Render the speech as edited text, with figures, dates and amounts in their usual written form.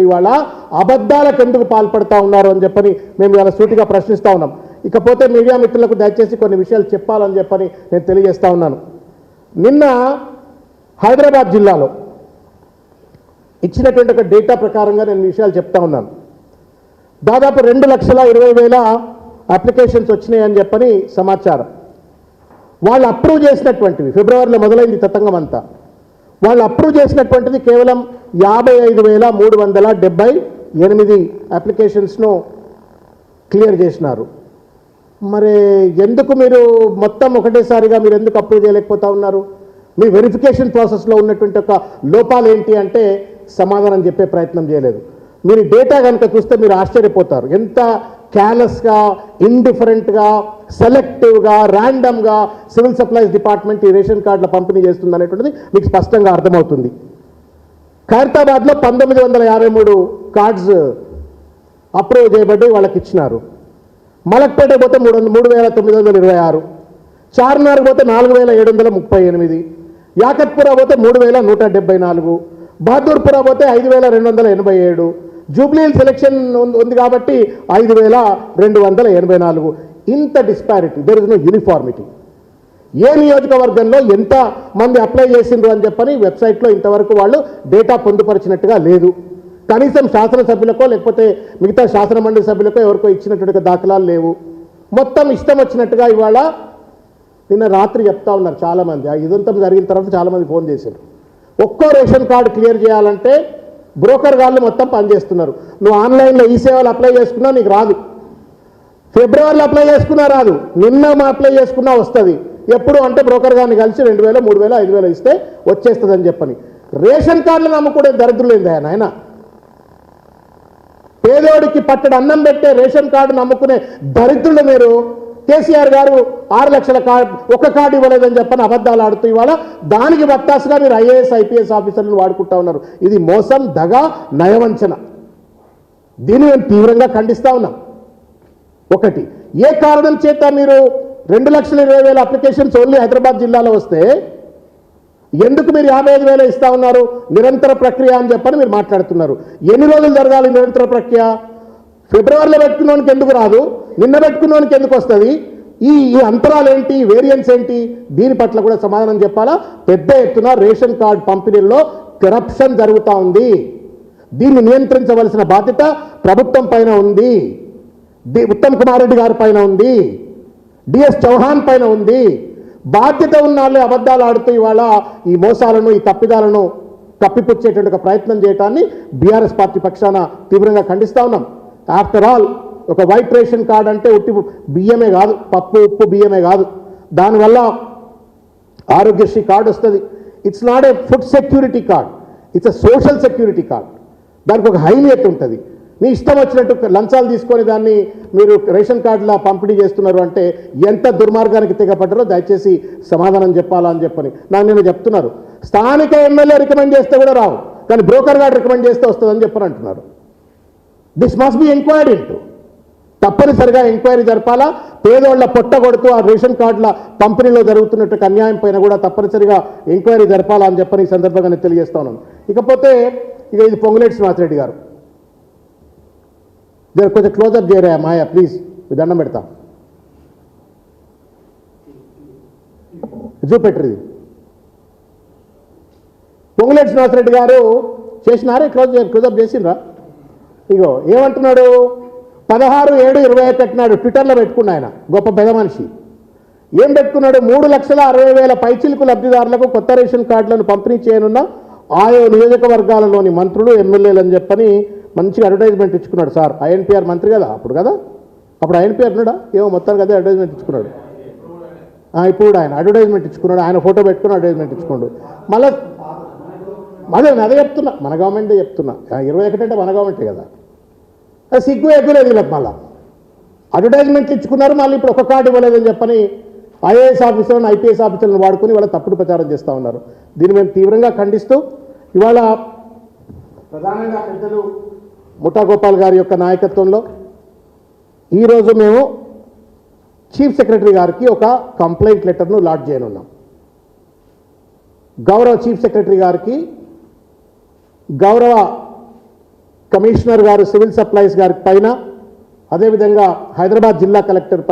ఇవాళ అబద్ధాలకు ఎందుకు పాల్పడతా ఉన్నారు అని చెప్పని మేము ఇవాళ సూటిగా ప్రశ్నిస్తూ ఉన్నాం. ఇకపోతే మీడియా మిత్రులకు దయచేసి కొన్ని విషయాలు చెప్పాలని చెప్పని నేను తెలియజేస్తా ఉన్నాను. నిన్న హైదరాబాద్ జిల్లాలో ఇచ్చినటువంటి ఒక డేటా ప్రకారంగా నేను విషయాలు చెప్తా ఉన్నాను. దాదాపు 2,20,000 అప్లికేషన్స్ వచ్చినాయని చెప్పని సమాచారం. వాళ్ళు అప్రూవ్ చేసినటువంటివి ఫిబ్రవరిలో మొదలైంది తతంగం అంతా. వాళ్ళు అప్రూవ్ చేసినటువంటిది కేవలం 55,378 అప్లికేషన్స్ను క్లియర్ చేసినారు. మరి ఎందుకు మీరు మొత్తం ఒకటేసారిగా మీరు ఎందుకు అప్రూవ్ చేయలేకపోతా ఉన్నారు? మీ వెరిఫికేషన్ ప్రాసెస్లో ఉన్నటువంటి ఒక లోపాలు ఏంటి అంటే సమాధానం చెప్పే ప్రయత్నం చేయలేదు. మీరు డేటా కనుక చూస్తే మీరు ఆశ్చర్యపోతారు. ఎంత క్యాలెస్గా, ఇండిఫరెంట్గా, సెలెక్టివ్గా, ర్యాండమ్గా సివిల్ సప్లైస్ డిపార్ట్మెంట్ ఈ రేషన్ కార్డుల పంపిణీ చేస్తుంది అనేటువంటిది మీకు స్పష్టంగా అర్థమవుతుంది. ఖైరతాబాద్లో 1953 కార్డ్స్ అప్రూవ్ చేయబడి వాళ్ళకి ఇచ్చినారు. మలక్పేట పోతే 3,926, చార్మినార్ పోతే 4,738, యాకత్పుర పోతే 3,174, బహదూర్పుర పోతే 5,287, జూబ్లీ సెలెక్షన్ ఉంది కాబట్టి 5,284. ఇంత disparity, there is no uniformity. ఏ నియోజకవర్గంలో ఎంత మంది అప్లై చేసిండ్రు అని చెప్పని వెబ్సైట్లో ఇంతవరకు వాళ్ళు డేటా పొందుపరిచినట్టుగా లేదు. కనీసం శాసనసభ్యులకో లేకపోతే మిగతా శాసన మండలి సభ్యులకో ఎవరికో ఇచ్చినట్టుగా దాఖలాలు లేవు. మొత్తం ఇష్టం వచ్చినట్టుగా ఇవాళ నిన్న రాత్రి చెప్తా ఉన్నారు చాలామంది. ఆ ఇదంతా జరిగిన తర్వాత చాలామంది ఫోన్ చేశారు. ఒక్కో రేషన్ కార్డు క్లియర్ చేయాలంటే బ్రోకర్ వాళ్ళు మొత్తం పనిచేస్తున్నారు. నువ్వు ఆన్లైన్లో ఈ సేవలు అప్లై చేసుకున్నావు, నీకు రాదు. ఫిబ్రవరిలో అప్లై చేసుకున్నా రాదు, నిన్న అప్లై చేసుకున్నా వస్తుంది. ఎప్పుడు అంటే బ్రోకర్ గారిని కలిసి 2,000, 3,000, 5,000 ఇస్తే వచ్చేస్తుందని చెప్పని. రేషన్ కార్డులను అమ్ముకునే దరిద్రులేంది ఆయన. పేదోడికి పట్టడి అన్నం పెట్టే రేషన్ కార్డును అమ్ముకునే దరిద్రులు మీరు. కేసీఆర్ గారు 6 లక్షల కార్డు, ఒక కార్డు ఇవ్వలేదని చెప్పని అబద్ధాలు ఆడుతూ ఇవాళ దానికి బత్తాసుగా మీరు IAS, IPS ఆఫీసర్లను వాడుకుంటా ఉన్నారు. ఇది మోసం, దగ, నయవంచన. దీన్ని మేము తీవ్రంగా ఖండిస్తా ఉన్నాం. ఒకటి, ఏ కారణం చేత మీరు 2,20,000 అప్లికేషన్స్ ఓన్లీ హైదరాబాద్ జిల్లాలో వస్తే ఎందుకు మీరు 55,000 ఇస్తా ఉన్నారు? నిరంతర ప్రక్రియ అని చెప్పని మీరు మాట్లాడుతున్నారు. ఎన్ని రోజులు జరగాలి నిరంతర ప్రక్రియ? ఫిబ్రవరిలో పెట్టుకున్నోనికి ఎందుకు రాదు? నిన్న పెట్టుకున్నోనికి ఎందుకు వస్తుంది? ఈ అంతరాలు ఏంటి? వేరియన్స్ ఏంటి? దీని పట్ల కూడా సమాధానం చెప్పాలా. పెద్ద ఎత్తున రేషన్ కార్డు పంపిణీల్లో కరప్షన్ జరుగుతూ ఉంది. దీన్ని నియంత్రించవలసిన బాధ్యత ప్రభుత్వం పైన ఉంది, ఉత్తమ్ కుమార్ రెడ్డి గారి పైన ఉంది, DS చౌహాన్ పైన ఉంది. బాధ్యత ఉన్న వాళ్ళే అబద్ధాలు ఆడుతూ ఇవాళ ఈ మోసాలను, ఈ తప్పిదాలను కప్పిపుచ్చేటువంటి ఒక ప్రయత్నం చేయడాన్ని బీఆర్ఎస్ పార్టీ పక్షాన తీవ్రంగా ఖండిస్తా ఉన్నాం. ఆఫ్టర్ ఆల్ ఒక వైట్ రేషన్ కార్డ్ అంటే ఉట్టి బియ్యమే కాదు, పప్పు, ఉప్పు, బియ్యమే కాదు. దానివల్ల ఆరోగ్యశ్రీ కార్డు వస్తుంది. It's not a food security card, it's a social security card. దానికి ఒక హైలియట్ ఉంటుంది. మీ ఇష్టం వచ్చినట్టు లంచాలు తీసుకొని దాన్ని మీరు రేషన్ కార్డులా పంపిణీ చేస్తున్నారు అంటే ఎంత దుర్మార్గానికి తెగపడ్డారో దయచేసి సమాధానం చెప్పాలా అని చెప్పని నేను చెప్తున్నారు. స్థానిక ఎమ్మెల్యే రికమెండ్ చేస్తే కూడా రావు, కానీ బ్రోకర్ గారు రికమెండ్ చేస్తే వస్తుందని చెప్పని అంటున్నారు. This must be enquiry into. తప్పనిసరిగా ఎంక్వైరీ జరపాలా. పేదోళ్ల పొట్ట కొడుతూ ఆ రేషన్ కార్డుల పంపిణీలో జరుగుతున్నట్టు అన్యాయం పైన కూడా తప్పనిసరిగా ఎంక్వైరీ జరపాలా అని చెప్పని ఈ సందర్భంగా నేను తెలియజేస్తా ఉన్నాను. ఇకపోతే ఇది పొంగులేటి శ్రీనివాసరెడ్డి గారు కొంచెం క్లోజప్ చేయరా మాయా ప్లీజ్, దండం పెడతా. చూపెట్టరు. పొంగులేటి శ్రీనివాసరెడ్డి గారు చేసినారే క్లోజప్ చేసిండ్రా? ఇగో ఏమంటున్నాడు, 16/7/21 పెట్టినాడు, ట్విట్టర్లో పెట్టుకున్నా. ఆయన గొప్ప పెద్ద మనిషి. ఏం పెట్టుకున్నాడు? 3,60,000 పైచిలుకు లబ్ధిదారులకు కొత్త రేషన్ కార్డులను పంపిణీ చేయనున్న ఆయా నియోజకవర్గాలలోని మంత్రులు, ఎమ్మెల్యేలు అని చెప్పని మంచిగా అడ్వర్టైజ్మెంట్ ఇచ్చుకున్నాడు. సార్ INPR మంత్రి కదా అప్పుడు అప్పుడు INPR ఉన్నాడా ఏమో, మొత్తానికి అదే అడ్వర్టైజ్మెంట్ ఇచ్చుకున్నాడు. ఇప్పుడు ఆయన అడ్వర్టైజ్మెంట్ ఇచ్చుకున్నాడు, ఆయన ఫోటో పెట్టుకుని అడ్వర్టైజ్మెంట్ ఇచ్చుకున్నాడు. మళ్ళీ అదే చెప్తున్నా, మన గవర్నమెంటే చెప్తున్నా. 21 అంటే మన గవర్నమెంటే కదా. సిగ్గు ఎగ్గులేదు వీళ్ళకి. మళ్ళీ అడ్వర్టైజ్మెంట్లు ఇచ్చుకున్నారు, మళ్ళీ ఇప్పుడు ఒక కార్డు ఇవ్వలేదని చెప్పని IAS ఆఫీసర్లను, IPS ఆఫీసర్లను వాడుకొని వాళ్ళ తప్పుడు ప్రచారం చేస్తూ ఉన్నారు. దీన్ని మేము తీవ్రంగా ఖండిస్తూ ఇవాళ ప్రధానంగా పెద్దలు ముఠా గోపాల్ గారి యొక్క నాయకత్వంలో ఈరోజు మేము చీఫ్ సెక్రటరీ గారికి ఒక కంప్లైంట్ లెటర్ను లాడ్జ్ చేయనున్నాం. గౌరవ చీఫ్ సెక్రటరీ గారికి గౌరవ కమిషనర్ గారు సివిల్ సప్లైస్ గారి పైన, అదేవిధంగా హైదరాబాద్ జిల్లా కలెక్టర్